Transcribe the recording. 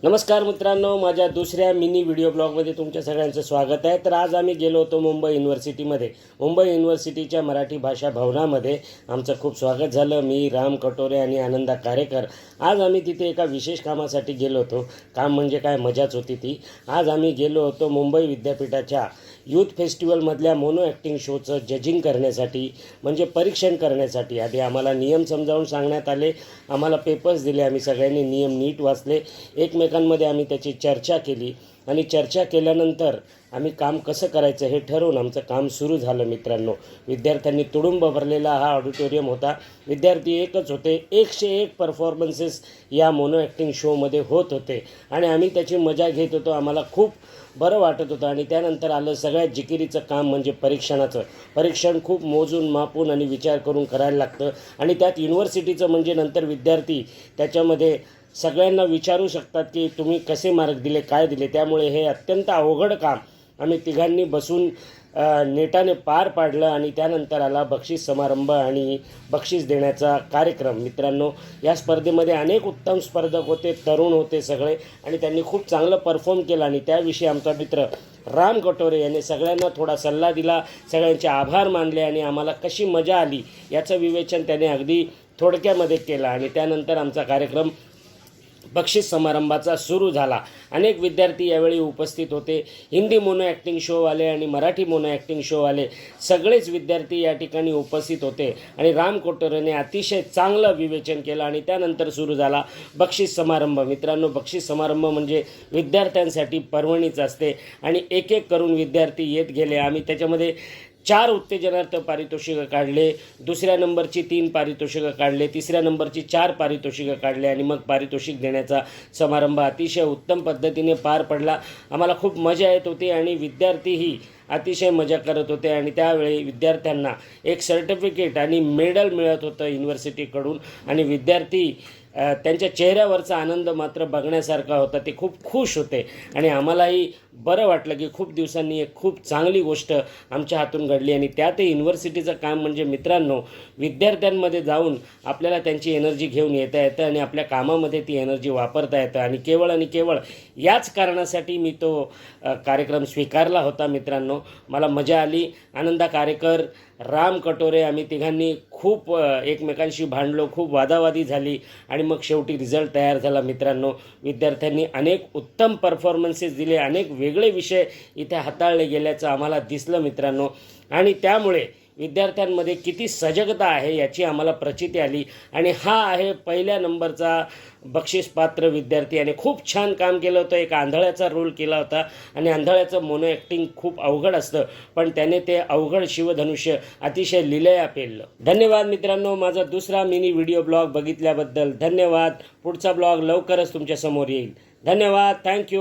नमस्कार मित्रांनो, माझ्या दुसऱ्या मिनी व्हिडिओ ब्लॉगमध्ये तुमच्या सगळ्यांचं स्वागत आहे। तर आज आम्ही गेलो होतो मुंबई युनिव्हर्सिटीमध्ये। मुंबई युनिव्हर्सिटीच्या मराठी भाषा भवनामध्ये आमचं खूप स्वागत झालं। मी राम कटोरे आणि आनंदा कारेकर आज आम्ही तिथे एका विशेष कामासाठी गेलो होतो। काम म्हणजे काय, मजाच होती ती। आज आम्ही गेलो होतो मुंबई विद्यापीठाच्या यूथ फेस्टिवलमधल्या मोनो ॲक्टिंग शोचं जजिंग करण्यासाठी, म्हणजे परीक्षण करण्यासाठी। आधी आम्हाला नियम समजावून सांगण्यात आले, आम्हाला पेपर्स दिले, आम्ही सगळ्यांनी नियम नीट वाचले, एकमेकांमध्ये आम्ही त्याची चर्चा केली आणि चर्चा केल्यानंतर आम्ही काम कसं करायचं हे ठरवून आमचं काम सुरू झालं। मित्रांनो, विद्यार्थ्यांनी तुडुंब भरलेला हा ऑडिटोरियम होता। विद्यार्थी एकच होते, 101 परफॉर्मन्सेस या मोनो ॲक्टिंग शोमध्ये होत होते आणि आम्ही त्याची मजा घेत होतो। आम्हाला खूप बरं वाटत होतं आणि त्यानंतर आलं सगळ्यात जिकिरीचं काम, म्हणजे परीक्षणाचं। परीक्षण खूप मोजून मापून आणि विचार करून करायला लागतं आणि त्यात युनिव्हर्सिटीचं म्हणजे नंतर विद्यार्थी त्याच्यामध्ये सगळ्यांना विचारू शकतात की तुम्ही कसे मार्क दिले, काय दिले। त्यामुळे हे अत्यंत अवघड काम आम्ही तिघांनी बसून नेटाने पार पाडलं आणि त्यानंतर आला बक्षीस समारंभ आणि बक्षीस देण्याचा कार्यक्रम। मित्रांनो, या स्पर्धेमध्ये अनेक उत्तम स्पर्धक होते, तरुण होते सगळे, आणि त्यांनी खूप चांगलं परफॉर्म केलं आणि त्याविषयी आमचा मित्र राम कटोरे यांनी सगळ्यांना थोडा सल्ला दिला, सगळ्यांचे आभार मानले आणि आम्हाला कशी मजा आली याचं विवेचन त्याने अगदी थोडक्यामध्ये केलं आणि त्यानंतर आमचा कार्यक्रम बक्षीस समारंभाचा सुरू झाला। अनेक विद्यार्थी यावेळी उपस्थित होते। हिंदी मोनो ॲक्टिंग शोवाले आणि मराठी मोनो ॲक्टिंग शोवाले सगळेच विद्यार्थी या ठिकाणी उपस्थित होते आणि राम कटोरेने अतिशय चांगलं विवेचन केलं आणि त्यानंतर सुरू झाला बक्षीस समारंभ। मित्रांनो, बक्षीस समारंभ म्हणजे विद्यार्थ्यांसाठी पर्वणीच असते आणि एक एक करून विद्यार्थी येत गेले। आम्ही त्याच्यामध्ये 4 उत्तेजनार्थ पारितोषिकं काढले, दुसऱ्या नंबरची 3 पारितोषिकं काढले, तिसऱ्या नंबरची 4 पारितोषिकं काढले आणि मग पारितोषिक देण्याचा समारंभ अतिशय उत्तम पद्धतीने पार पडला। आम्हाला खूप मजा येत होती आणि विद्यार्थीही अतिशय मजा करत होते आणि त्यावेळी विद्यार्थ्यांना एक सर्टिफिकेट आणि मेडल मिळत होतं युनिव्हर्सिटीकडून आणि विद्यार्थी त्यांच्या चेहऱ्यावरचा आनंद मात्र बघण्यासारखा होता। ते खूप खुश होते आणि आम्हालाही बरं वाटलं की खूप दिवसांनी एक खूप चांगली गोष्ट आमच्या हातून घडली आणि त्यातही युनिव्हर्सिटीचं काम म्हणजे मित्रांनो, विद्यार्थ्यांमध्ये जाऊन आपल्याला त्यांची एनर्जी घेऊन येता येतं आणि आपल्या कामामध्ये ती एनर्जी वापरता येतं आणि केवळ याच कारणासाठी मी तो कार्यक्रम स्वीकारला होता। मित्रांनो, मला मजा आली। आनंदा कारेकर, राम कटोरे आम्ही तिघांनी खूप एकमेकांशी भांडलो, खूप वादावादी झाली आणि मग शेवटी रिझल्ट तयार झाला। मित्रांनो, विद्यार्थ्यांनी अनेक उत्तम परफॉर्मन्सेस दिले, अनेक वेगळे विषय इथे हाताळले गेल्याचं आम्हाला दिसलं मित्रांनो, आणि त्यामुळे विद्यार्थ्यांमध्ये किती सजगता आहे याची आम्हाला प्रचिती आली आणि हा आहे पहिल्या नंबरचा बक्षीसपात्र विद्यार्थी आणि खूप छान काम केलं होतं। एक आंधळ्याचा रोल केला होता आणि आंधळ्याचं मोनो ॲक्टिंग खूप अवघड असतं, पण त्याने ते अवघड शिवधनुष्य अतिशय लीलया पेललं। धन्यवाद मित्रांनो, माझा दुसरा मिनी व्हिडिओ ब्लॉग बघितल्याबद्दल धन्यवाद। पुढचा ब्लॉग लवकरच तुमच्या समोर येईल। धन्यवाद, थँक्यू।